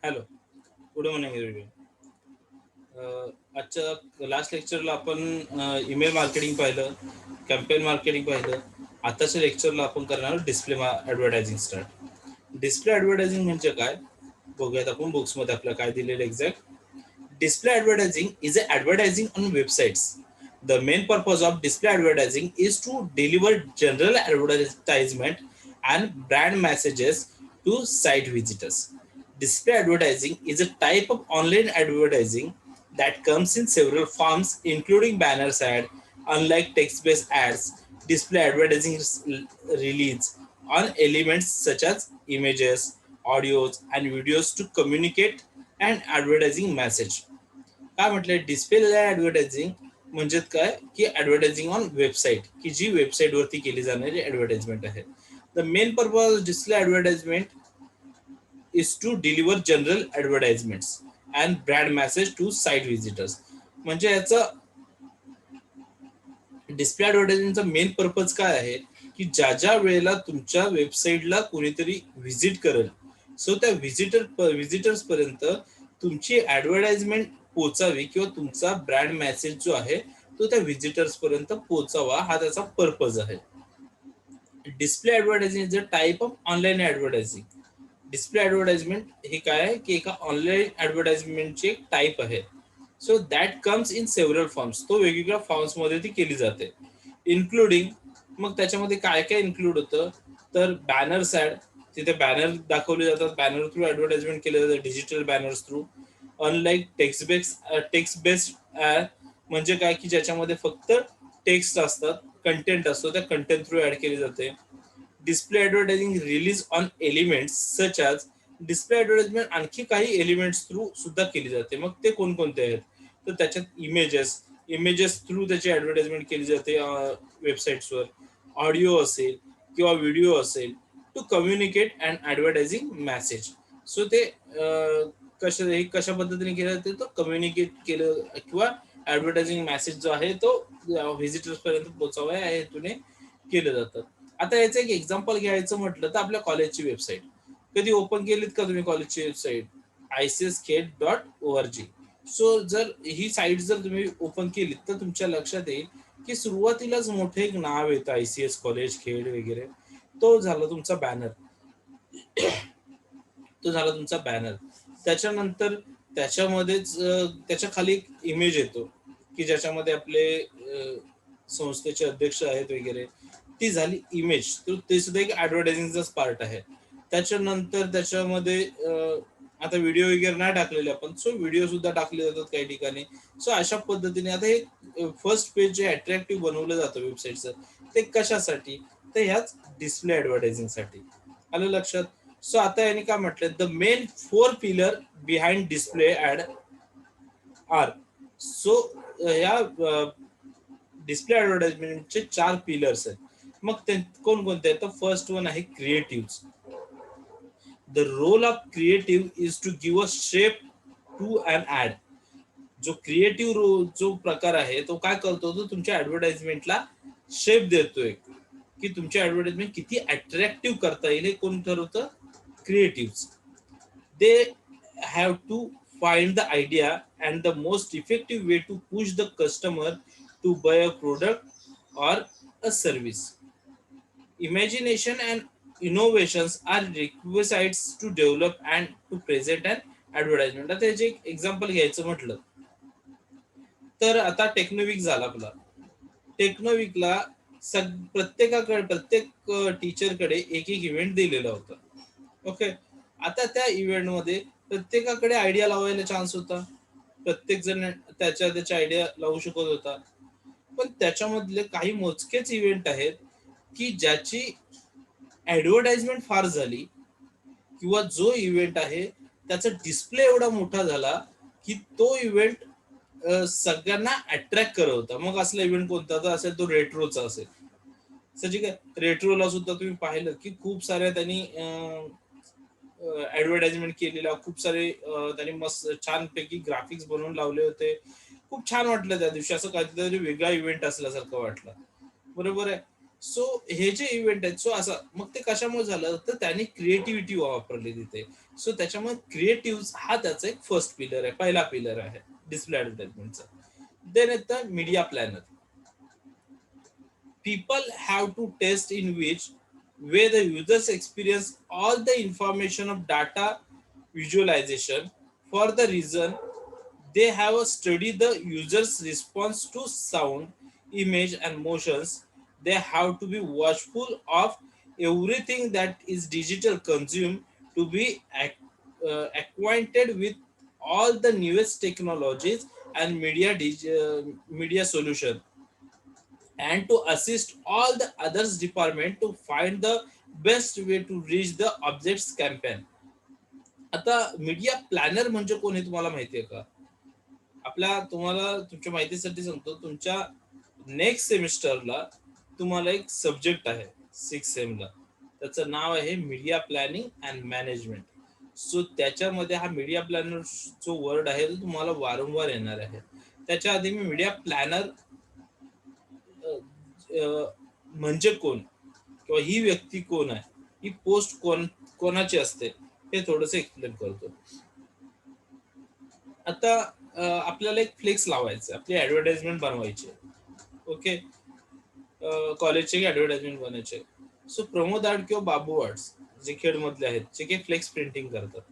Hello, good morning everyone. आजच्या last लेक्चरला आपण email marketing पाहिलं, कॅम्पेन मार्केटिंग पाहिलं. आताच्या लेक्चरला आपण करणार display advertising start. Display advertising म्हणजे काय बघूयात आपण. बुक्समध्ये आपल्याला काय दिलेलं exact. Display advertising is a advertising on websites. The main purpose of display advertising is to deliver general advertisement and brand messages to site visitors. Display advertising is a type of online advertising that comes in several forms, including banners ad. Unlike text-based ads, display advertising relies on elements such as images, audios, and videos to communicate an advertising message. काय म्हटलंय display advertising म्हणजे काय की advertising on website, की जी website वरती केली जाणारी advertisement आहे. The main purpose display advertisement is to deliver general advertisements and brand message to site visitors. म्हणजे याचा डिस्प्ले ऍडव्हर्टायझिंगचा मेन पर्पज काय आहे की ज्या ज्या वेळेला तुमच्या वेबसाईटला कोणीतरी व्हिजिट करेल, सो त्या व्हिजिटर्स पर्यंत तुमची ऍडव्हर्टाइजमेंट पोहोचावी किंवा तुमचा ब्रँड मेसेज जो आहे तो त्या व्हिजिटर्स पर्यंत पोहोचावा, हा त्याचा पर्पज आहे. Display advertising is a type of online advertising. Display advertisement हे काय आहे की एका ऑनलाईन ऍडव्हर्टाइजमेंटची एक टाईप आहे. So that comes in several forms. तो वेगवेगळ्या फॉर्म्समध्ये ती केली जाते. इन्क्लुडिंग, मग त्याच्यामध्ये काय काय इन्क्लूड होतं तर बॅनर्स ऍड, तिथे बॅनर दाखवले जातात, बॅनर थ्रू ऍडव्हर्टाइजमेंट केले जातं, digital banners through. Unlike text based ad म्हणजे काय की ज्याच्यामध्ये फक्त टेक्स्ट असतात, कंटेंट असतो, त्या कंटेंट थ्रू ऍड केली जाते. Display advertising release on elements such as. Display advertisement आणखी काही एलिमेंट्स थ्रू सुद्धा केली जाते. मग ते कोणकोणते आहेत तर त्याच्यात इमेजेस थ्रू त्याची ऍडव्हर्टाइजमेंट केली जाते वेबसाईट्सवर. ऑडिओ असेल किंवा व्हिडिओ असेल to communicate and advertising message. So ते कशा पद्धतीने केलं जाते तो कम्युनिकेट केलं किंवा ऍडव्हर्टायझिंग मेसेज जो आहे तो व्हिजिटर्स पर्यंत पोहोचावा या हेतूने केलं जातं. आता याचं एक एक्झाम्पल घ्यायचं म्हटलं तर आपल्या कॉलेजची वेबसाईट कधी ओपन केलीत का तुम्ही? कॉलेजची वेबसाईट ICSKed.org. सो जर ही साईट जर तुम्ही ओपन केलीत तर तुमच्या लक्षात येईल की सुरुवातीलाच मोठं एक नाव येतं, ICS कॉलेज खेड वगैरे. तो झाला तुमचा बॅनर. तो झाला तुमचा बॅनर. त्याच्यानंतर त्याच्यामध्येच त्याच्या खाली एक इमेज येतो की ज्याच्यामध्ये आपले संस्थेचे अध्यक्ष आहेत वगैरे. ती झाली इमेज. तर ते सुद्धा एक ऍडव्हर्टायझिंगचाच पार्ट आहे. त्याच्यानंतर त्याच्यामध्ये आता व्हिडिओ वगैरे नाही टाकलेले आपण, सो व्हिडिओ सुद्धा टाकले जातात काही ठिकाणी. सो अशा पद्धतीने आता हे फर्स्ट पेज जे अट्रॅक्टिव्ह बनवलं जातं वेबसाईटचं, ते कशासाठी तर ह्याच डिस्प्ले ऍडव्हर्टायझिंगसाठी. आलं लक्षात? सो आता यांनी काय म्हटलं, the main 4 pillar behind display ad are. So या डिस्प्ले ऍडव्हर्टाइजमेंटचे 4 पिलर्स आहेत. मग ते कोणकोणते आहेत तर फर्स्ट वन आहे creative. The role of creative is to give a shape to an ad. जो क्रिएटिव्ह जो प्रकार आहे तो काय करतो, तो तुमच्या ऍडव्हर्टाइजमेंटला शेप देतोय की तुमची ऍडव्हर्टाइजमेंट किती अट्रॅक्टिव्ह करता येईल हे कोण ठरवतं? Creative. They have to find the idea and the most effective way to push the customer to buy a product or a service. Imagination and innovations are requisites to develop and to present an advertisement. आता याचे एक example घ्यायचं म्हटलं तर आता टेक्नोविक झाला आपला. टेक्नोविकला प्रत्येकाकडे, प्रत्येक टीचरकडे एक एक इव्हेंट दिलेला होता. ओके. आता त्या इव्हेंटमध्ये प्रत्येकाकडे आयडिया लावायला चान्स होता. प्रत्येक जण त्याच्या आयडिया लावू शकत होता. पण त्याच्यामधले काही मोजकेच इव्हेंट आहेत की ज्याची ऍडव्हर्टाइजमेंट फार झाली किंवा जो इव्हेंट आहे त्याचा डिस्प्ले एवढा मोठा झाला की तो इव्हेंट सगळ्यांना अट्रॅक्ट करत होता. मग असला इव्हेंट कोणता तर असेल तो रेट्रोचा असेल. सचिक आहे, रेट्रोला सुद्धा तुम्ही पाहिलं की खूप साऱ्या त्यांनी ऍडव्हर्टाइजमेंट केलेला, खूप सारे त्यांनी मस्त छानपैकी ग्राफिक्स बनवून लावले होते. खूप छान वाटलं त्या दिवशी, असं काहीतरी वेगळा इव्हेंट असल्यासारखं वाटलं. बरोबर आहे. सो हे जे इव्हेंट आहेत, सो असं मग ते कशामुळे झालं, तर त्याने क्रिएटिव्हिटी वापरली तिथे. सो त्याच्यामुळे क्रिएटिव्ह हा त्याचा एक फर्स्ट पिलर आहे, पहिला पिलर आहे डिस्प्ले ऍडव्हर्टाइजमेंटचा. देन येतं media planner. People have to test in which way the users experience all the information of data visualization. For the reason they have studied the user's response to sound, image, and motions. They have to be watchful of everything that is digital consumed to be acquainted with all the newest technologies and media solution, and to assist all the others department to find the best way to reach the objects campaign. आता media planar म्हणजे कोण हे तुम्हाला माहिती आहे का? तुम्हाला तुमच्या माहितीसाठी सांगतो, तुमच्या नेक्स्ट सेमिस्टरला तुम्हाला एक सब्जेक्ट आहे 6 सेमला, त्याचं नाव आहे media planning and management. So त्याच्यामध्ये हा मीडिया प्लॅनर जो वर्ड आहे तो तुम्हाला वारंवार येणार आहे. त्याच्या आधी मी मीडिया प्लॅनर म्हणजे कोण किंवा ही व्यक्ती कोण आहे, ही पोस्ट कोणाची असते हे थोडस एक्सप्लेन करतो. आता आपल्याला एक फ्लेक्स लावायचं, आपली ऍडव्हर्टाइजमेंट बनवायची. ओके, कॉलेजचे ऍडव्हर्टाइजमेंट बनायचे. सो प्रमोद आर्ट किंवा बाबू आर्ट्स जे खेड मधले आहेत, जे काही फ्लेक्स प्रिंटिंग करतात,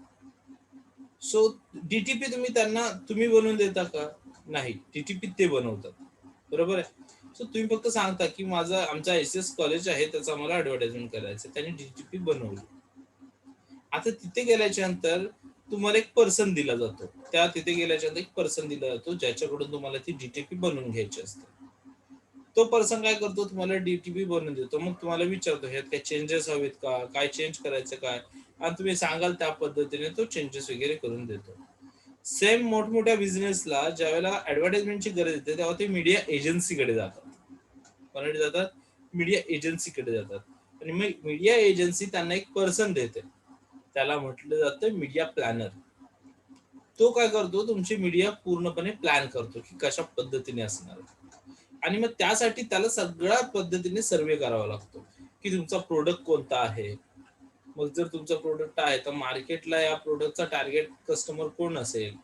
सो डीटीपी तुम्ही बनवून देता का? नाही, डीटीपी ते बनवतात. बरोबर आहे. सो तुम्ही फक्त सांगता की आमचा एस कॉलेज आहे, त्याचा आम्हाला ऍडव्हर्टाइजमेंट करायचं, त्यांनी डीटीपी बनवली. आता तिथे गेल्याच्या नंतर तुम्हाला एक पर्सन दिला जातो, तिथे गेल्याच्या नंतर एक पर्सन दिला जातो ज्याच्याकडून तुम्हाला ती डीटीपी बनवून घ्यायची असते. तो पर्सन काय करतो, तुम्हाला डीटीपी बनवून देतो. मग तुम्हाला विचारतो ह्यात काही चेंजेस हवेत का, काय चेंज करायचं काय, आणि तुम्ही सांगाल त्या पद्धतीने तो चेंजेस वगैरे करून देतो. सेम मोठमोठ्या बिझनेसला ज्या वेळेला ऍडव्हर्टाइजमेंटची गरज येते तेव्हा ते मीडिया एजन्सीकडे जातात. कोणाकडे जातात? मीडिया एजन्सीकडे जातात. आणि मग मीडिया एजन्सी त्यांना एक पर्सन देते, त्याला म्हटलं जातं मीडिया प्लॅनर. तो काय करतो, तुमची मीडिया पूर्णपणे प्लॅन करतो की कशा पद्धतीने असणार. आणि मग त्यासाठी त्याला सगळ्या पद्धतीने सर्वे करावा लागतो की तुमचा प्रोडक्ट कोणता आहे. मग जर तुमचा प्रोडक्ट आहे तर मार्केटला या प्रोडक्टचा टार्गेट कस्टमर कोण असेल,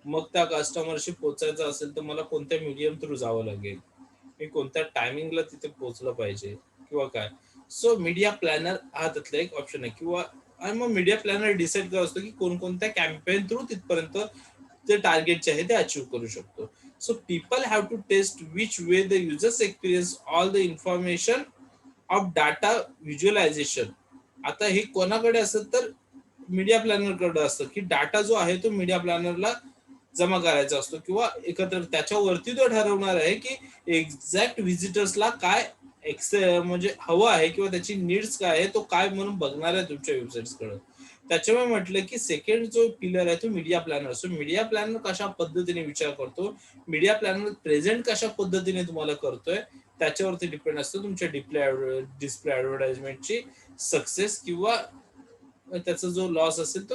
मग त्या कस्टमरशी पोहोचायचं असेल तर मला कोणत्या मीडियम थ्रू जावं लागेल, मी कोणत्या टायमिंगला तिथे पोहोचलं पाहिजे किंवा काय. सो मीडिया प्लॅनर हा त्यातला एक ऑप्शन आहे. किंवा आणि मग मीडिया प्लॅनर डिसाईड करत असतो की कोणकोणत्या कॅम्पेन थ्रू तिथपर्यंत जे टार्गेट आहे ते अचीव्ह करू शकतो. So people have to test which way the users experience all the information of data visualisation. आता हे कोणाकडे असतं, तर मीडिया प्लॅनरकडे असतं की डाटा जो आहे तो मीडिया प्लॅनरला जमा करायचा असतो किंवा एकत्र त्याच्यावरती तो ठरवणार आहे की एक्झॅक्ट व्हिजिटर्सला काय म्हणजे हवं आहे किंवा त्याची नीड्स काय आहे, तो काय म्हणून बघणार आहे तुमच्या वेबसाईट्सकडे. त्याच्यामुळे म्हटलं की सेकंड जो पिलर आहे तो media planner. So media planner कशा पद्धतीने विचार करतो, मीडिया प्लॅनर प्रेझेंट कशा पद्धतीने तुम्हाला करतोय, त्याच्यावरती डिपेंड असतं तुमच्या डिस्प्ले ऍडव्हर्टाइजमेंटची सक्सेस किंवा त्याचा जो लॉस असेल तो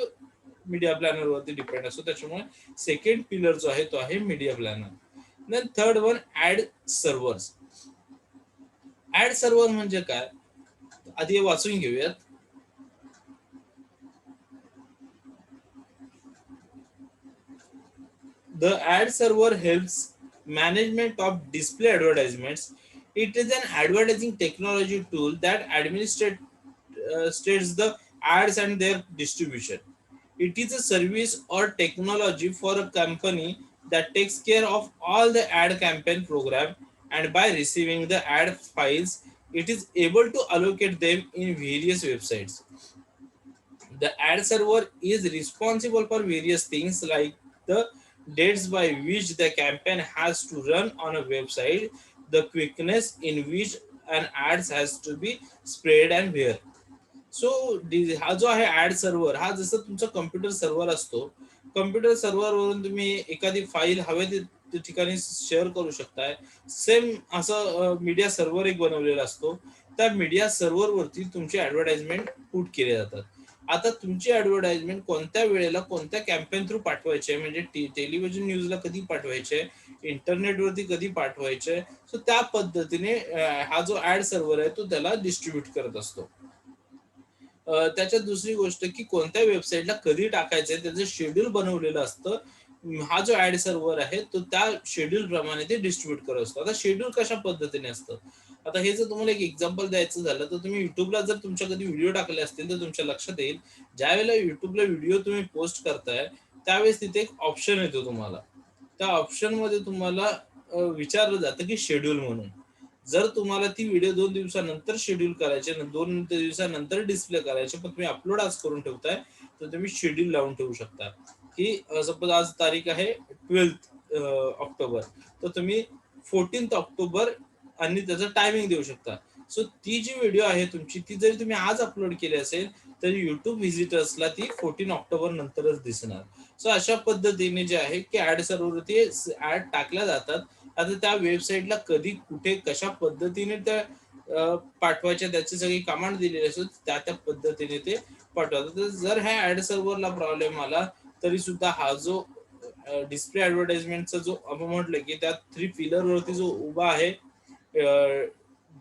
मीडिया प्लॅनर वरती डिपेंड असतो. त्याच्यामुळे सेकंड पिलर जो आहे तो आहे media planner. Then third one, ad servers. Ad server म्हणजे काय, आधी वाचून घेऊयात. The ad server helps management of display advertisements. It is an advertising technology tool that administrates the ads and their distribution. It is a service or technology for a company that takes care of all the ad campaign program, and by receiving the ad files, it is able to allocate them in various websites. The ad server is responsible for various things like the dates by which the campaign has to run on a website, the quickness in which an ads has to be spread and where. So हा जो आहे add server, हा जसं तुमचा computer server असतो, computer सर्व्हरवरून तुम्ही एखादी file हवे त्या ठिकाणी शेअर करू शकताय. सेम असं मीडिया सर्व्हर एक बनवलेला असतो, त्या मीडिया सर्व्हरवरती तुमचे ऍडव्हर्टाइजमेंट पुट केले जातात. आता तुमची ऍडव्हर्टाइजमेंट कोणत्या वेळेला कोणत्या कॅम्पेन थ्रू पाठवायची आहे, म्हणजे टेलिव्हिजन न्यूजला कधी पाठवायचे, इंटरनेटवरती कधी पाठवायचे. सो त्या पद्धतीने हा जो ऍड सर्व्हर आहे तो त्याला डिस्ट्रीब्यूट करत असतो. त्याच्यात दुसरी गोष्ट की कोणत्या वेबसाईटला कधी टाकायचंय त्याचं शेड्यूल बनवलेलं असतं. हा जो ऍड सर्व्हर आहे तो त्या शेड्यूल प्रमाणे ते डिस्ट्रीब्यूट करत असतो. आता शेड्यूल कशा पद्धतीने असतं, आता हे जर तुम्हाला एक एक्झाम्पल द्यायचं झालं तर तुम्ही युट्यूबला जर तुमच्या कधी व्हिडिओ टाकले असतील तर तुमच्या लक्षात येईल, ज्या वेळेला युट्यूबला व्हिडिओ तुम्ही पोस्ट करताय त्यावेळेस तिथे एक ऑप्शन येतो तुम्हाला. त्या ऑप्शन मध्ये तुम्हाला विचारलं जातं की शेड्यूल म्हणून. जर तुम्हाला ती व्हिडिओ 2 दिवसानंतर शेड्यूल करायचे, 2 दिवसानंतर डिस्प्ले करायचे, पण तुम्ही अपलोड आज करून ठेवताय, तर तुम्ही शेड्यूल लावून ठेवू शकता की सपोज आज तारीख आहे 12 ऑक्टोबर, तर तुम्ही 14 ऑक्टोबर आणि त्याचं टायमिंग देऊ शकता. सो ती जी व्हिडिओ आहे तुमची ती जरी तुम्ही आज अपलोड केली असेल तर युट्यूब व्हिजिटर्सला ती 14 ऑक्टोबर नंतरच दिसणार. सो अशा पद्धतीने जे आहे की ऍड सर्व्हरवरती ऍड टाकल्या जातात. आता त्या वेबसाईटला कधी कुठे कशा पद्धतीने त्या पाठवायच्या त्याची सगळी कमांड दिलेली असते, त्या त्या पद्धतीने ते पाठवतात. तर जर ह्या ऍड सर्व्हरला प्रॉब्लेम आला तरी सुद्धा हा जो डिस्प्ले ऍडव्हर्टाइजमेंटचा जो आपण म्हटलं की त्या 3 पिलर वरती जो उभा आहे,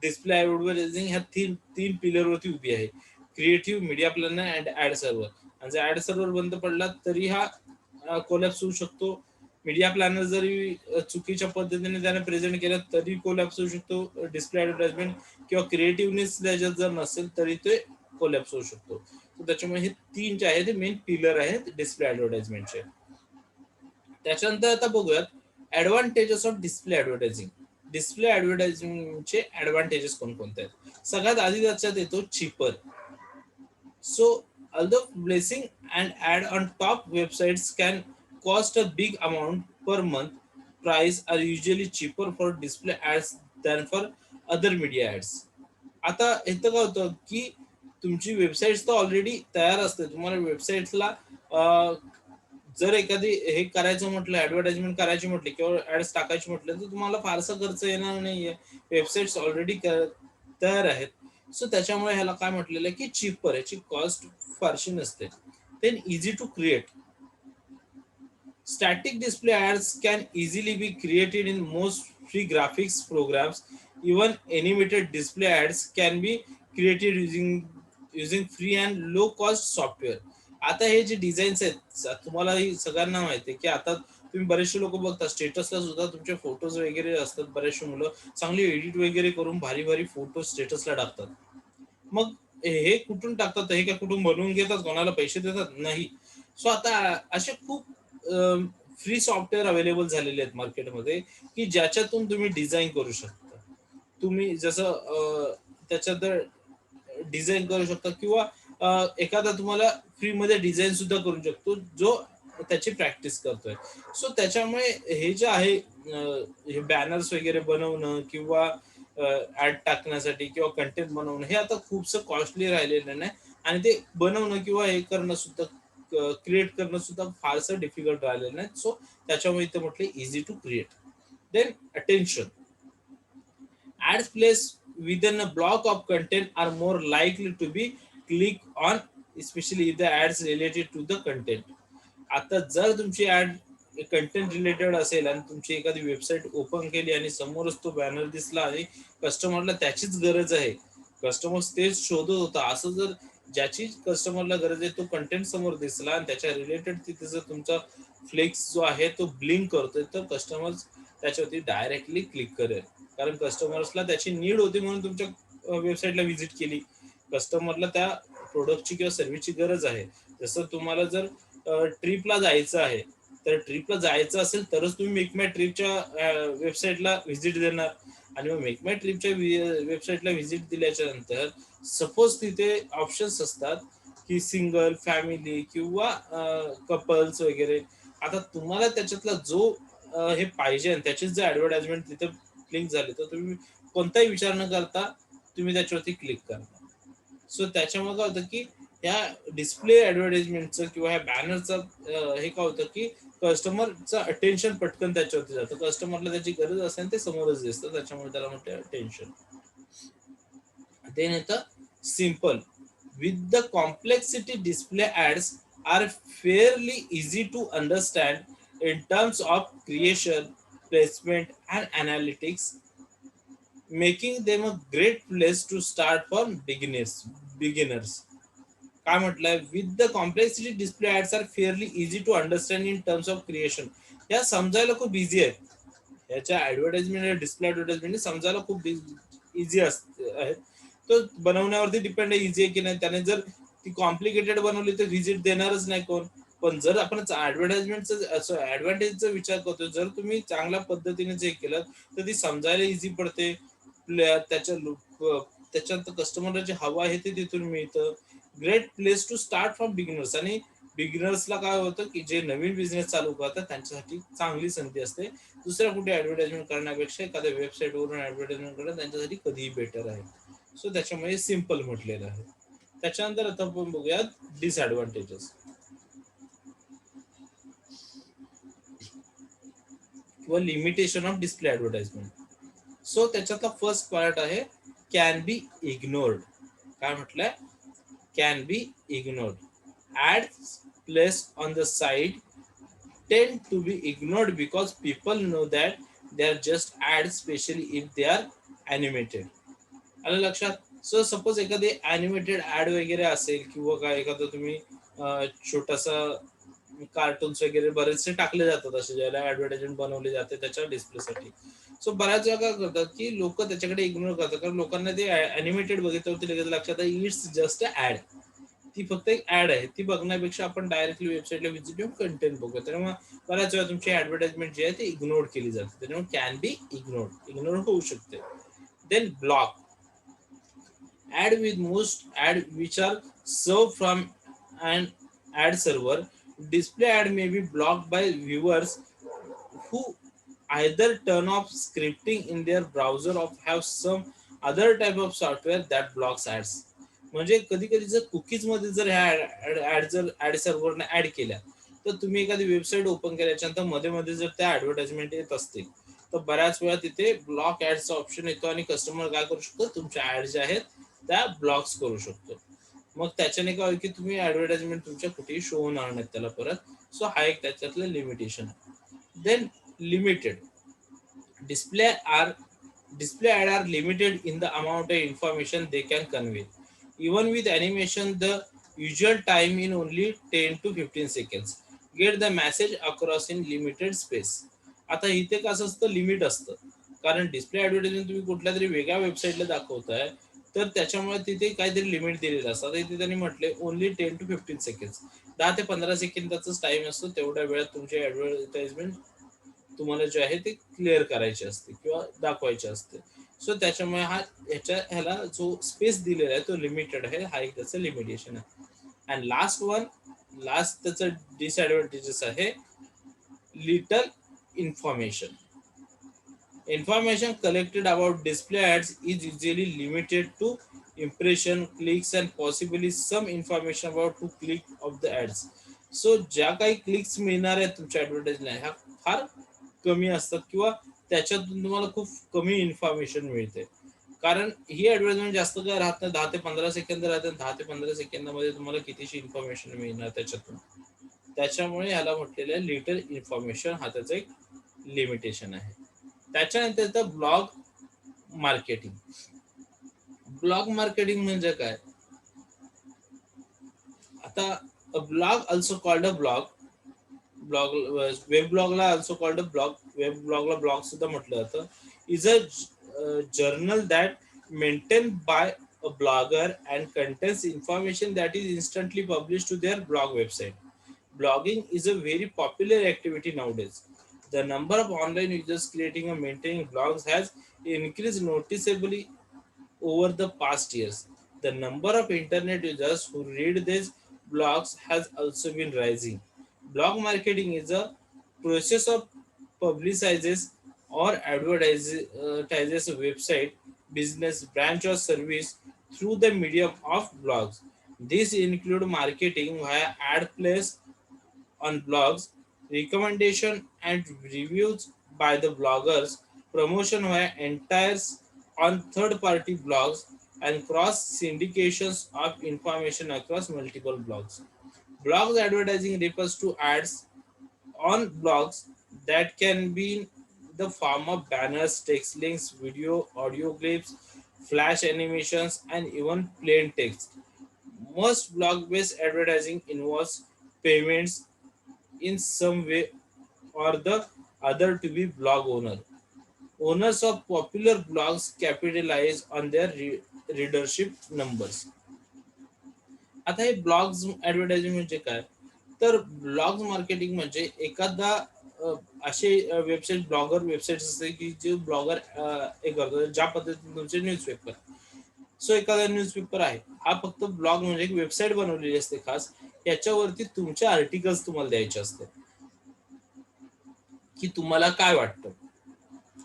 डिस्प्ले ऍडव्हर्टायझिंग ह्या तीन पिलर वरती उभी आहे, creative, media planner and ad server. आणि जर ऍड सर्व्हर बंद पडला तरी हा कोलॅप्स होऊ शकतो. मीडिया प्लॅनर जरी चुकीच्या पद्धतीने त्याने प्रेझेंट केलं तरी कोलॅप्स होऊ शकतो डिस्प्ले ऍडव्हर्टाइजमेंट, किंवा क्रिएटिव्हनेस त्याच्यात जर नसेल तरी ते कोलॅप्स होऊ शकतो. तर त्याच्यामुळे हे 3 जे आहेत ते मेन पिलर आहेत डिस्प्ले ऍडव्हर्टाइजमेंटचे. त्याच्यानंतर आता बघूयात advantages of display advertising. Display ऍडव्हर्टायझिंगचे ऍडव्हान्टेजेस कोणकोणते आहेत? सगळ्यात आधी त्याच्यात येतो cheaper. So, although placing an ad on top websites can cost a big amount per month, price are usually cheaper for display ads than for other media ads. आता इथं काय होतं की तुमची वेबसाईट तर ऑलरेडी तयार असते. तुम्हाला वेबसाईटला जर एखादी हे करायचं म्हटलं, ऍडव्हर्टाइजमेंट करायची म्हटली किंवा ऍड्स टाकायची म्हटलं तर तुम्हाला फारसा खर्च येणार नाहीये. वेबसाईट्स ऑलरेडी तयार आहेत. सो त्याच्यामुळे ह्याला काय म्हटलेलं आहे की चीपर, याची कॉस्ट फारशी नसते. Then easy to create. Static display ads can easily be created in most free graphics programs. Even animated display ads can be created using free and low cost software. आता हे जे designs आहेत तुम्हाला सगळ्यांना माहिती आहे की आता तुम्ही बरेचसे लोक बघता स्टेटसला सुद्धा तुमचे फोटोज वगैरे असतात. बरेचसे मुलं चांगली एडिट वगैरे करून भारी भारी फोटो स्टेटसला टाकतात. मग हे कुठून टाकतात? हे काय कुठून बनवून घेतात? कोणाला पैसे देतात? नाही. सो आता असे खूप फ्री सॉफ्टवेअर अवेलेबल झालेले आहेत मार्केटमध्ये की ज्याच्यातून तुम्ही डिझाईन करू शकता. तुम्ही जसं त्याच्यात डिझाईन करू शकता किंवा एखादा तुम्हाला फ्रीमध्ये डिझाईन सुद्धा करू शकतो जो त्याची प्रॅक्टिस करतोय. सो त्याच्यामुळे हे जे आहे हे बॅनर्स वगैरे बनवणं किंवा ऍड टाकण्यासाठी किंवा कंटेंट बनवणं हे आता खूपसं कॉस्टली राहिलेलं नाही. आणि ते बनवणं किंवा हे करणं सुद्धा, क्रिएट करणं सुद्धा फारसं डिफिकल्ट राहिलेलं नाही. सो त्याच्यामुळे इथे म्हटलं easy to create. Then attention. Ads placed within a block of content are more likely to be clicked on, especially if the ads related to the content. आता जर तुमची ऍड कंटेंट रिलेटेड असेल आणि तुमची एखादी वेबसाईट ओपन केली आणि समोरच तो बॅनर दिसला आणि कस्टमरला त्याचीच गरज आहे, कस्टमर तेच शोधत होता, असं जर ज्याची कस्टमरला गरज आहे तो कंटेंट समोर दिसला आणि त्याच्या रिलेटेड तिथे जर तुमचा फ्लेक्स जो आहे तो ब्लिंक करतोय तर कस्टमर त्याच्यावरती डायरेक्टली क्लिक करेल. कारण कस्टमर्सला त्याची नीड होती म्हणून तुमच्या वेबसाईटला व्हिजिट केली. कस्टमरला त्या प्रोडक्टची किंवा सर्व्हिसची गरज आहे. जसं तुम्हाला जर ट्रिपला जायचं आहे तर ट्रिपला जायचं असेल तरच तुम्ही मेक माय ट्रिपच्या वेबसाईटला व्हिजिट देणार. आणि मग मेक माय ट्रिपच्या वेबसाईटला व्हिजिट दिल्याच्या नंतर सपोज तिथे ऑप्शन्स असतात की सिंगल, फॅमिली किंवा कपल्स वगैरे. आता तुम्हाला त्याच्यातला जो हे पाहिजे आणि त्याचीच जर ऍडव्हर्टाइजमेंट तिथे क्लिक झाली तर तुम्ही कोणताही विचार न करता तुम्ही त्याच्यावरती क्लिक करता. सो त्याच्यामुळे काय होतं की या डिस्प्ले ऍडव्हर्टाइजमेंटचं किंवा ह्या बॅनरचं हे काय होतं की कस्टमरचं अटेन्शन पटकन त्याच्यावरती जातं. कस्टमरला त्याची गरज असेल ते समोरच दिसतं. त्याच्यामुळे त्याला म्हणते अटेन्शन. देन येतं simple. With the complexity, display ads are fairly easy to understand in terms of creation, placement, and analytics, making them a great place to start for beginners. काय म्हटलंय, with the complexity display ads are fairly easy to understand in terms of creation. या समजायला खूप easy आहेत. याच्या advertisement, display advertisement समजायला खूप easy आहेत. तो बनवण्यावरती डिपेंड आहे, इझी आहे की नाही. त्याने जर ती कॉम्प्लिकेटेड बनवली तर व्हिजिट देणारच नाही कोण. पण जर आपण ऍडव्हर्टाइजमेंटचं ऍडव्हान्टेजचा विचार करतो, जर तुम्ही चांगल्या पद्धतीने जे केलं तर ती समजायला इझी पडते. त्याच्या त्याच्यात कस्टमरला जे हवं आहे ते तिथून मिळतं. Great place to start from beginners. आणि बिगिनर्सला काय होतं की जे नवीन बिझनेस चालू करतात त्यांच्यासाठी चांगली संधी असते. दुसऱ्या कुठे ऍडव्हर्टाइजमेंट करण्यापेक्षा एखाद्या वेबसाईट वरून ऍडव्हर्टाइजमेंट करणं त्यांच्यासाठी कधीही बेटर आहे. सो त्याच्यामुळे सिम्पल म्हटलेलं आहे. त्याच्यानंतर आता आपण बघूयात डिसएडव्हान्टेजेस किंवा limitation of display advertisement. So त्याच्यातला फर्स्ट पार्ट आहे कॅन बी इग्नोर्ड. काय म्हटलंय, can be ignored. Ads placed on the site tend to be ignored because people know that they are just ads, especially if they are animated. आलं लक्षात. So suppose एखादी animated add वगैरे असेल किंवा काय एखादं तुम्ही छोटासा कार्टून्स वगैरे बरेचसे टाकले जातात असे ज्याला ऍडव्हर्टाइजमेंट बनवली जाते त्याच्या डिस्प्लेसाठी. सो बऱ्याच वेळा काय करतात की लोक त्याच्याकडे इग्नोर करतात, कारण लोकांना ते ॲनिमेटेड बघितल्यावरती लगेच लक्षात आहे इट्स जस्ट अ ऍड. ती फक्त एक ऍड आहे, ती बघण्यापेक्षा आपण डायरेक्टली वेबसाईटला व्हिजिट देऊन कंटेंट बघूया. त्यामुळे बऱ्याच वेळा तुमची ऍडव्हर्टाइजमेंट जी आहे ती इग्नोर केली जाते. त्यामुळे कॅन बी इग्नोर होऊ शकते. Then block. Ad with most ad which are served from an ad server. Display ad may be blocked by viewers who either turn off scripting in their browser or have some other type of software that blocks ads. म्हणजे कधी कधी जर cookies मध्ये जर ह्या add जर add सर्व्हरने add केल्या तर तुम्ही एखादी वेबसाईट ओपन केल्याच्यानंतर मध्ये मध्ये जर त्या ऍडव्हर्टाइजमेंट येत असतील तर बऱ्याच वेळा तिथे ब्लॉक ऍडचा ऑप्शन येतो आणि कस्टमर काय करू शकतो, तुमच्या ऍड ज्या आहेत त्या ब्लॉक्स करू शकतो. मग त्याच्याने काय होईल की तुम्ही ऍडव्हर्टाइजमेंट तुमच्या कुठेही शो होणार नाहीत त्याला परत. सो हा एक त्याच्यातलं लिमिटेशन आहे. Then limited. display are display ad are limited in the amount of information they can convey. Even with animation, the usual time in only 10 to 15 seconds. Get the message across in limited space. आता इथे कसं असतं, limit असतं. कारण display advertisement तुम्ही कुठल्या तरी वेगळ्या वेबसाईटला दाखवताय तर त्याच्यामुळे तिथे काहीतरी लिमिट दिलेलं असतं. आता इथे त्यांनी म्हटले ओनली 10 to 15 सेकंड. 10 ते 15 सेकंदाचाच टाइम असतो. तेवढ्या वेळात तुमची ऍडव्हर्टाइजमेंट तुम्हाला जे आहे ते क्लिअर करायचे असते किंवा दाखवायचे असते. सो त्याच्यामुळे ह्याला जो स्पेस दिलेला आहे तो लिमिटेड आहे. हा एक त्याचं लिमिटेशन आहे. अँड लास्ट त्याचं डिसएडव्हान्टेजेस आहे little information. Information collected about display ads is usually limited to impression, clicks, and possibly some information about who clicked of the ads. So ज्या काही क्लिक्स मिळणार आहेत तुमच्या ऍडव्हर्टाइजला ह्या फार कमी असतात किंवा त्याच्यातून तुम्हाला खूप कमी इन्फॉर्मेशन मिळते. कारण ही ऍडव्हर्टाइजमेंट जास्त काय राहत नाही, 10 ते 15 सेकंद राहते. 10 ते 15 सेकंदामध्ये तुम्हाला कितीशी इन्फॉर्मेशन मिळणार त्याच्यातून. त्याच्यामुळे ह्याला म्हटलेलं आहे लिटल इन्फॉर्मेशन. हा त्याचा एक लिमिटेशन आहे. त्याच्यानंतर ब्लॉग मार्केटिंग. ब्लॉग मार्केटिंग म्हणजे काय, आता blog also called a blog web ब्लॉगला also called a blog, web ब्लॉगला ब्लॉग सुद्धा म्हटलं जातं, is a journal that maintain by a blogger and contains information that is instantly publish to their blog website. Blogging is a very popular activity nowadays. The number of online users creating and maintaining blogs has increased noticeably over the past years. The number of internet users who read these blogs has also been rising. Blog marketing is a process of publicizes or advertises a website, business, branch, or service through the medium of blogs. These include marketing via ad place on blogs, recommendation and reviews by the bloggers, promotion via entires on third-party blogs, and cross syndications of information across multiple blogs. Blogs advertising refers to ads on blogs that can be in the form of banners, text links, video, audio clips, flash animations, and even plain text. Most blog based advertising involves payments in some way or the other to be blog owner. Owners of popular blogs capitalize on their readership numbers. आता हे blogs advertising म्हणजे काय? तर blogs marketing म्हणजे एखादा असे website blogger website असते की जे ब्लॉगर हे करतो ज्या पद्धतीने तुमचे न्यूजपेपर. सो एखादा न्यूजपेपर आहे हा फक्त ब्लॉग म्हणजे एक वेबसाईट बनवलेली असते खास. याच्यावरती तुमचे आर्टिकल्स तुम्हाला द्यायचे असते की तुम्हाला काय वाटतं.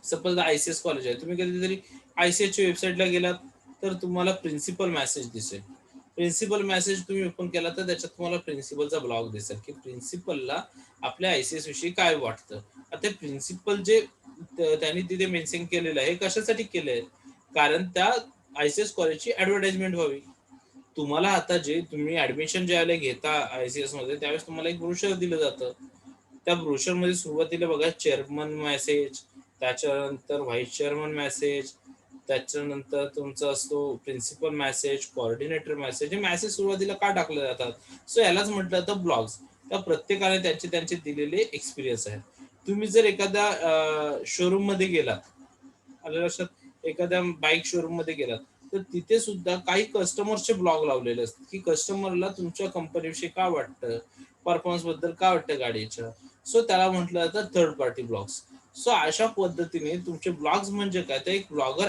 सपोज आयसीएस कॉलेज आहे, तुम्ही कधीतरी आयसीएसच्या वेबसाईटला गेलात तर तुम्हाला प्रिन्सिपल मेसेज दिसेल. प्रिन्सिपल मेसेज तुम्ही ओपन केला तर त्याच्यात तुम्हाला प्रिन्सिपलचा ब्लॉग दिसेल की प्रिन्सिपलला आपल्या आयसीएस विषयी काय वाटतं. आता प्रिन्सिपल जे त्यांनी तिथे मेन्शन केलेलं आहे कशासाठी केलं आहे, कारण त्या आयसीएस कॉलेजची ऍडव्हर्टाइजमेंट व्हावी. तुम्हाला आता जे तुम्ही ऍडमिशन ज्यावेळेला घेता आयसीएस मध्ये त्यावेळेस तुम्हाला एक ब्रोशर दिलं जातं. त्या ब्रोशर मध्ये सुरुवातीला बघा चेअरमन मेसेज, त्याच्यानंतर व्हाईस चेअरमन मेसेज, त्याच्यानंतर तुमचा असतो प्रिन्सिपल मेसेज, कोऑर्डिनेटर मेसेज. हे मेसेज सुरुवातीला का टाकले जातात? सो यालाच म्हटलं जातं ब्लॉग्स. त्या प्रत्येकाने त्यांचे त्यांचे दिलेले एक्सपिरियन्स आहेत. तुम्ही जर एखाद्या शोरूम मध्ये गेलात, आलं लक्षात, एखाद्या बाईक शोरूम मध्ये गेलात तर तिथे सुद्धा काही कस्टमरचे ब्लॉग लावलेले असतात की कस्टमरला तुमच्या कंपनीविषयी काय वाटतं, परफॉर्मन्स बद्दल काय वाटतं गाडीच्या. सो त्याला म्हटलं जातं थर्ड पार्टी ब्लॉग्स. सो अशा पद्धतीने तुमचे ब्लॉग्स म्हणजे काय, तर एक ब्लॉगर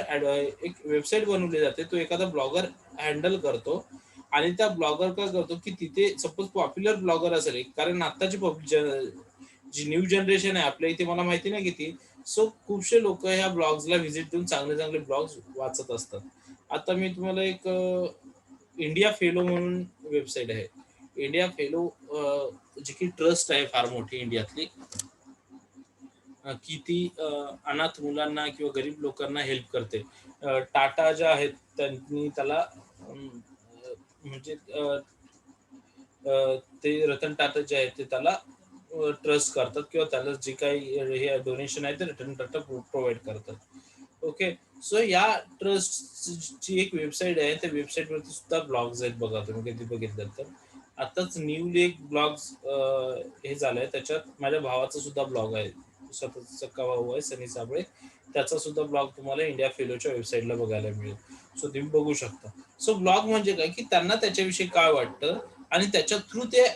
एक वेबसाईट बनवली जाते, तो एखादा ब्लॉगर हँडल करतो. आणि त्या ब्लॉगर काय करतो की तिथे सपोज पॉप्युलर ब्लॉगर असेल, कारण आताची जी न्यू जनरेशन आहे आपल्या इथे मला माहिती नाही किती. सो खूपशे लोक ह्या ब्लॉग्सला व्हिजिट देऊन चांगले चांगले ब्लॉग्स वाचत असतात. आता मी तुम्हाला एक इंडिया फेलो म्हणून वेबसाईट आहे. इंडिया फेलो जी की ट्रस्ट आहे फार मोठी इंडियातली, की ती अनाथ मुलांना किंवा गरीब लोकांना हेल्प करते. टाटा ज्या आहेत त्यांनी त्याला म्हणजे ते रतन टाटा जे आहेत ते त्याला ट्रस्ट करतात किंवा त्याला जे काही हे डोनेशन आहे ते रतन टाटा प्रोव्हाइड करतात. ओके. सो या ट्रस्टची एक वेबसाईट आहे, त्या वेबसाईटवरती सुद्धा ब्लॉग्स आहेत बघा, तुम्ही कधी बघितलं तर. आताच न्यूली एक ब्लॉग्स हे झालंय, त्याच्यात माझ्या भावाचा सुद्धा ब्लॉग आहे, स्वतःचा सक्का भाऊ आहे सनी साबळे, त्याचा सुद्धा ब्लॉग तुम्हाला इंडिया फेलोच्या वेबसाईटला बघायला मिळेल. सो तुम्ही बघू शकता. सो ब्लॉग म्हणजे काय की त्यांना त्याच्याविषयी काय वाटतं आणि त्याच्या थ्रू ते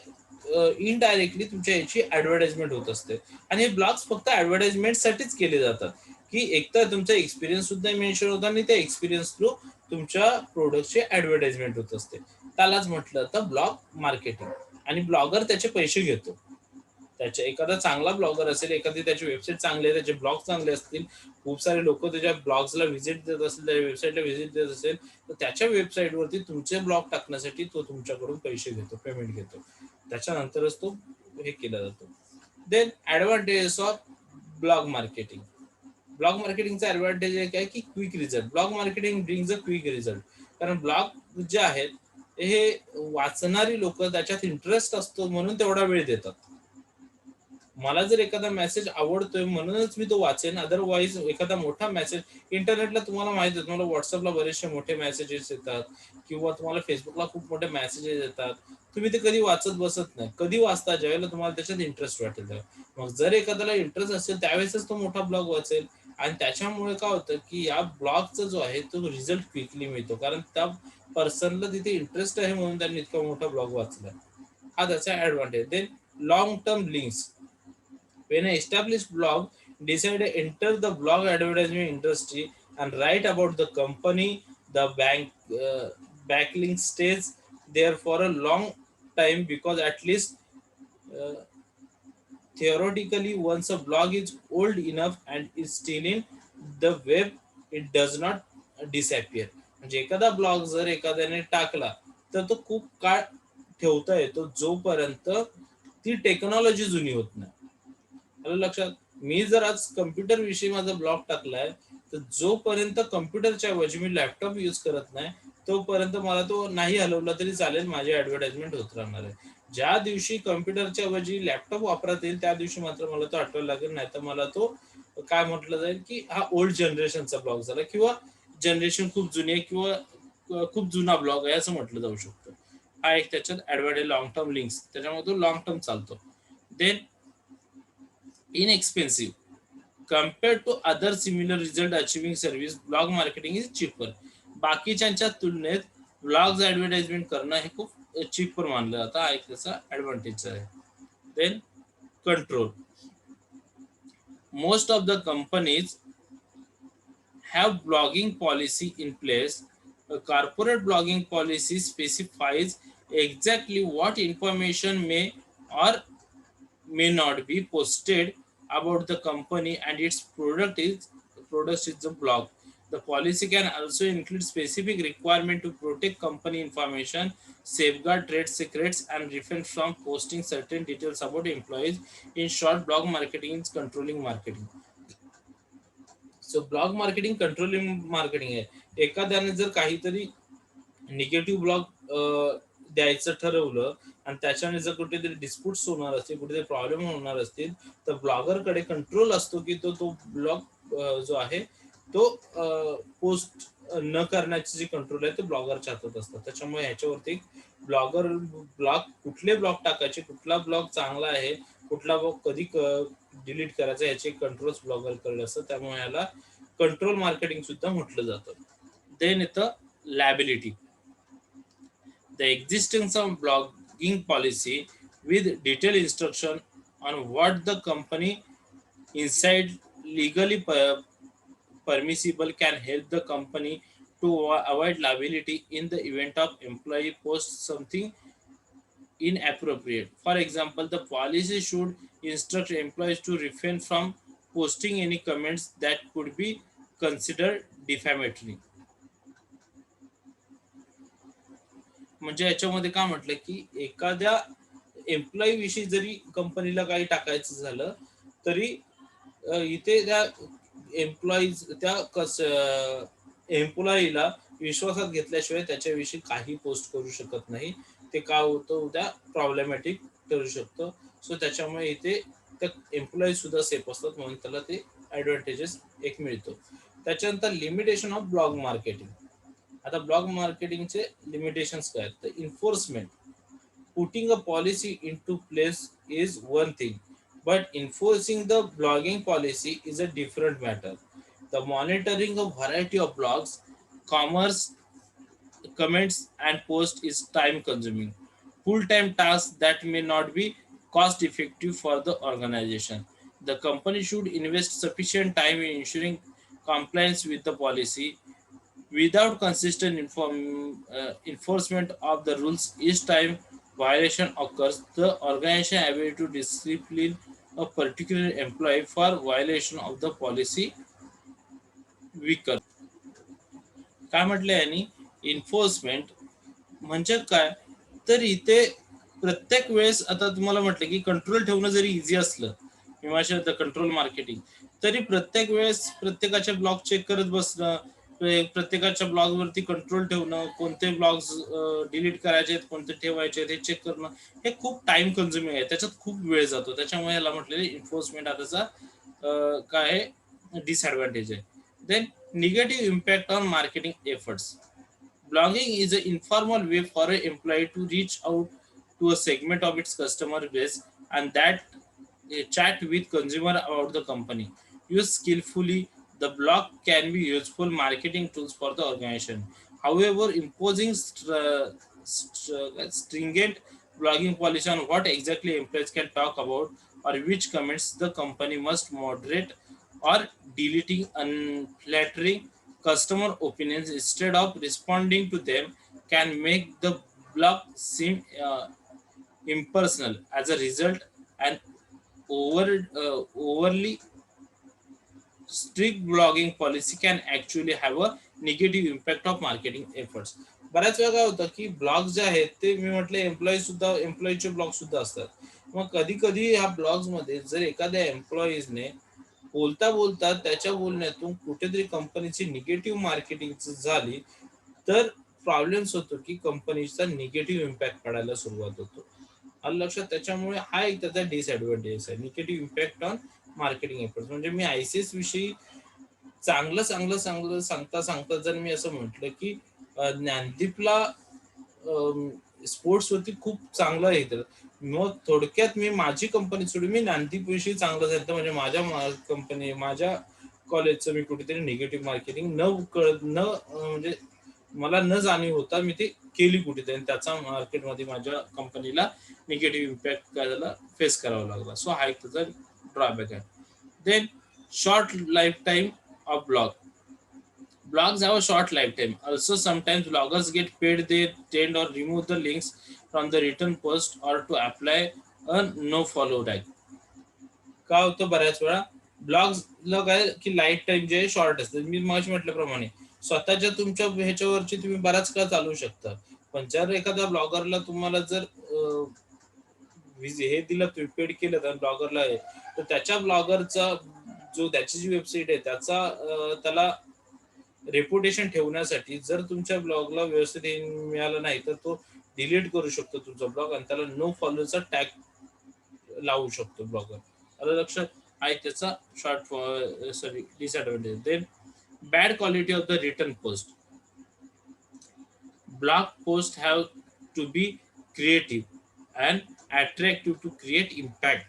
इनडायरेक्टली तुमच्या याची ऍडव्हर्टाइजमेंट होत असते. आणि हे ब्लॉग्स फक्त ऍडव्हर्टाइजमेंटसाठीच केले जातात की एकतर तुमचा एक्सपिरियन्स सुद्धा मेन्शन होता आणि त्या एक्सपिरियन्स थ्रू तुमच्या प्रोडक्टची ऍडव्हर्टाइजमेंट होत असते. त्यालाच म्हटलं जातं ब्लॉग मार्केटिंग. आणि ब्लॉगर त्याचे पैसे घेतो. त्याच्या एखादा चांगला ब्लॉगर असेल, एखादी त्याची वेबसाईट चांगली आहे, त्याचे ब्लॉग चांगले असतील, खूप सारे लोक त्याच्या ब्लॉग्सला व्हिजिट देत असतील, त्याच्या वेबसाईटला व्हिजिट देत असेल, तर त्याच्या वेबसाईटवरती तुमचे ब्लॉग टाकण्यासाठी तो तुमच्याकडून पैसे घेतो, पेमेंट घेतो. त्याच्यानंतरच तो हे केला जातो. Then advantages of blog marketing. Blog मार्केटिंगचा ऍडव्हान्टेज आहे काय की quick result. Blog marketing brings a quick result. कारण ब्लॉग जे आहेत हे वाचणारी लोक त्याच्यात इंटरेस्ट असतो म्हणून तेवढा वेळ देतात. मला जर एखादा मेसेज आवडतोय म्हणूनच मी तो वाचेन, अदरवाईज एखादा मोठा मेसेज इंटरनेटला तुम्हाला माहिती आहे, तुम्हाला व्हॉट्सअपला बरेचसे मोठे मेसेजेस येतात किंवा तुम्हाला फेसबुकला खूप मोठे मेसेजेस येतात. तुम्ही ते कधी वाचत बसत नाही. कधी वाचता ज्यावेळेला तुम्हाला त्याच्यात इंटरेस्ट वाटेल तेव्हा. मग जर एखाद्याला इंटरेस्ट असेल त्यावेळेसच तो मोठा ब्लॉग वाचेल. आणि त्याच्यामुळे काय होतं की या ब्लॉगचा जो आहे तो रिझल्ट क्विकली मिळतो, कारण त्या पर्सनला तिथे इंटरेस्ट आहे म्हणून त्यांनी इतका मोठा ब्लॉग वाचला. हा त्याचा advantage. Then long term links. When an established blog decide to enter the blog advertisement industry and write about the company, the backlink stays there for a long time because at least uh, theoretically once a blog is old enough and is still in the web, it does not disappear. म्हणजे एखादा blog जर एखाद्याने टाकला तर तो खूप काळ ठेवता येतो जोपर्यंत ती टेक्नॉलॉजी जुनी होत नाही. आलं लक्षात. मी जर आज कम्प्युटर विषयी माझा ब्लॉग टाकलाय तर जोपर्यंत कम्प्युटरच्या ऐवजी मी लॅपटॉप यूज करत नाही तोपर्यंत मला तो नाही हलवला तरी चालेल, माझी ऍडव्हर्टाइजमेंट होत राहणार आहे. ज्या दिवशी कम्प्युटरच्या ऐवजी लॅपटॉप वापरात येईल त्या दिवशी मात्र मला तो आठवायला लागेल, नाही तर मला तो काय म्हटलं जाईल की हा ओल्ड जनरेशनचा ब्लॉग झाला, किंवा जनरेशन खूप जुनी आहे, किंवा खूप जुना ब्लॉग आहे असं म्हटलं जाऊ शकतं. हा एक त्याच्यात ऍडव्हर्टाइज लॉंग टर्म लिंक्स, त्याच्यामुळे तो लॉंग टर्म चालतो. Then inexpensive compared to other similar result achieving service, blog marketing is cheaper. बाकीच्यांच्या तुलनेत ब्लॉग्स ऍडव्हर्टाइजमेंट करणं हे खूप चीपर मानलं जातं, हा एक त्याचा ऍडव्हान्टेज आहे. Then control. Most of the companies have blogging policy in place. A corporate blogging policy specifies exactly what information may or may not be posted about the company and its products is the blog. The policy can also include specific requirement to protect company information, safeguard trade secrets, and refrain from posting certain details about employees. In short, blog marketing is controlling marketing. So blog marketing controlling marketing आहे. एखाद्याने जर काहीतरी negative blog द्यायचं ठरवलं आणि त्याच्याने जर कुठेतरी डिस्प्यूट्स होणार असतील, कुठेतरी प्रॉब्लेम होणार असतील, तर ब्लॉगरकडे कंट्रोल असतो की तो ब्लॉग जो आहे तो पोस्ट न करण्याची जी कंट्रोल आहे ते ब्लॉगरच्या हातात असतात. त्याच्यामुळे ह्याच्यावरती ब्लॉग कुठले ब्लॉग टाकायचे, कुठला ब्लॉग चांगला आहे, कुठला ब्लॉग कधी डिलीट करायचा, याचे कंट्रोल्स ब्लॉगरकडे असतात. त्यामुळे याला कंट्रोल मार्केटिंग सुद्धा म्हटलं जातं. देन येतं liability. The existence of blogging policy with detailed instruction on what the company inside legally permissible can help the company to avoid liability in the event of employee posts something inappropriate. For example, the policy should instruct employees to refrain from posting any comments that could be considered defamatory. म्हणजे याच्यामध्ये काय म्हटलं की एखाद्या employee विषयी जरी कंपनीला काही टाकायचं झालं तरी इथे त्या एम्प्लॉईला विश्वासात घेतल्याशिवाय त्याच्याविषयी काही पोस्ट करू शकत नाही. ते काय होतं, उद्या प्रॉब्लेमॅटिक ठरू शकतं. सो त्याच्यामुळे इथे त्या एम्प्लॉई सुद्धा सेफ असतात, म्हणून त्याला ते ऍडव्हान्टेजेस एक मिळतो. त्याच्यानंतर लिमिटेशन ऑफ ब्लॉग मार्केटिंग. आता ब्लॉग मार्केटिंगचे लिमिटेशन्स काय आहेत, तर enforcement. Putting a policy into place is one thing, but enforcing the blogging policy is a different matter. The monitoring of variety of blogs, commerce, comments, and posts is time consuming, full-time task that may not be cost effective for the organization. The company should invest sufficient time in ensuring compliance with the policy. Without consistent enforcement of the rules, each time violation occurs, the organization ability to discipline a particular employee for violation of the policy weaker. काय म्हटलं यांनी, enforcement म्हणजे काय, तर इथे प्रत्येक वेळेस आता तुम्हाला म्हटलं की कंट्रोल ठेवणं जरी इझी असलं विमाशा कंट्रोल मार्केटिंग, तरी प्रत्येक वेळेस प्रत्येकाच्या ब्लॉग चेक करत बसणं, प्रत्येकाच्या ब्लॉग वरती कंट्रोल ठेवणं, कोणते ब्लॉग्स डिलीट करायचे कोणते ठेवायचे हे चेक करणं, हे खूप टाइम कन्झ्युमिंग आहे, त्याच्यात खूप वेळ जातो. त्याच्यामुळे याला म्हटलेले इन्फोर्समेंट हा त्याचा काय डिसएडव्हान्टेज आहे. Then negative impact on marketing efforts. Blogging is an informal way for an employee to reach out to a segment of its customer base and that chat with consumer about the company. Used skillfully, the blog can be useful marketing tools for the organization. However, imposing stringent blogging policy on what exactly employees can talk about or which comments the company must moderate or deleting unflattering customer opinions instead of responding to them can make the blog seem impersonal. As a result, an overly strict blogging policy can actually have a negative impact of marketing efforts. बऱ्याच वेळा काय होतं की blog जे आहेत ते मी म्हटलं एम्प्लॉईचे blog सुद्धा असतात. मग कधी कधी ह्या ब्लॉग्स मध्ये जर एखाद्या एम्प्लॉईजने बोलता बोलता त्याच्या बोलण्यातून कुठेतरी कंपनीची निगेटिव्ह मार्केटिंग झाली तर प्रॉब्लेम्स होतो की कंपनीचा निगेटिव्ह इम्पॅक्ट पडायला सुरुवात होतो. आलं लक्षात. त्याच्यामुळे हा एक त्याचा डिसएडव्हान्टेज आहे, negative impact on marketing efforts. म्हणजे मी आयसीएस विषयी चांगलं चांगलं चांगलं सांगता सांगता जर मी असं म्हटलं की ज्ञानदीपला स्पोर्ट्स वरती खूप चांगलं येतं, मग थोडक्यात मी माझी कंपनी सोडून मी ज्ञानदीप विषयी चांगलं झालं म्हणजे माझ्या कंपनी माझ्या कॉलेजचं मी कुठेतरी निगेटिव्ह मार्केटिंग न कळत न म्हणजे मला न जाणीव होता मी ते केली कुठेतरी आणि त्याचा मार्केटमध्ये माझ्या कंपनीला निगेटिव्ह इम्पॅक्ट काय झाला फेस करावा लागला. सो हा एक त्याचा ड्रॉबॅक आहे. Then short lifetime of blog. Blogs have a short lifetime. Also, sometimes bloggers get paid, they tend or remove the links from the written post or to apply a no follow tag. का होतं बऱ्याच वेळा ब्लॉग्सला काय की life time जे short असते, मी मग म्हटल्याप्रमाणे स्वतःच्या तुमच्या ह्याच्यावरची तुम्ही बराच काळ चालवू शकता. पण जर एखाद्या ब्लॉगरला तुम्हाला जर हे दिलं तुम्ही पेड केलं तर ब्लॉगरला आहे, तर त्याच्या ब्लॉगरचा जो त्याची जी वेबसाईट आहे त्याचा त्याला रेप्युटेशन ठेवण्यासाठी जर तुमच्या ब्लॉगला व्यवस्थित मिळालं नाही तर तो डिलीट करू शकतो तुमचा ब्लॉग आणि त्याला नो फॉलोचा टॅग लावू शकतो ब्लॉगर. आलं लक्षात. आहे त्याचा short sorry disadvantage. Then bad quality of the return post. Blog posts have to be creative and attractive to create impact.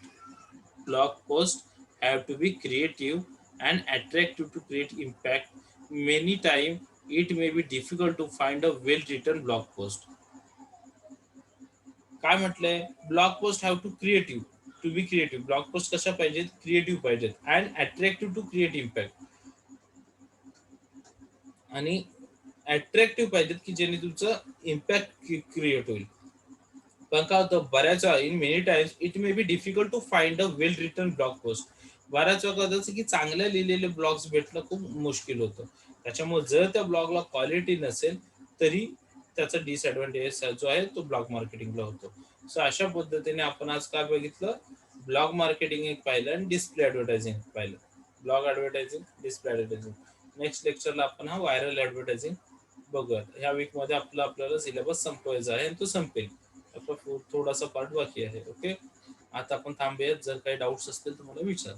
Blog posts have to be creative and attractive to create impact. Many times it may be difficult to find a well-written blog post. काय म्हटलंय, blog post have to be creative. Blog post कशा पाहिजेत, creative पाहिजेत and attractive to create impact. आणि attractive पाहिजेत की ज्याने तुमचं इम्पॅक्ट क्रिएट होईल. पण काय होतं बऱ्याच वेळा in many times it may be difficult to find a well written blog post. बऱ्याच वेळा कसं की चांगल्या लिहिलेले ब्लॉग्स भेटणं खूप मुश्किल होतं. त्याच्यामुळे जर त्या ब्लॉगला क्वालिटी नसेल तरी त्याचा डिसएडव्हान्टेज जो आहे तो ब्लॉग मार्केटिंगला होतो. सो अशा पद्धतीने आपण आज काय बघितलं, ब्लॉग मार्केटिंग एक पाहिलं आणि डिस्प्ले ऍडव्हर्टायझिंग पाहिलं. Blog advertising, display advertising. Next लेक्चरला आपण हा व्हायरल ऍडव्हर्टायझिंग बघूयात. ह्या वीकमध्ये आपल्याला सिलेबस संपवायचा आहे आणि तो संपेल. आपला थोडासा पार्ट बाकी आहे. ओके, आता आपण थांबूयात. जर काही डाऊट्स असतील तर मला विचारा.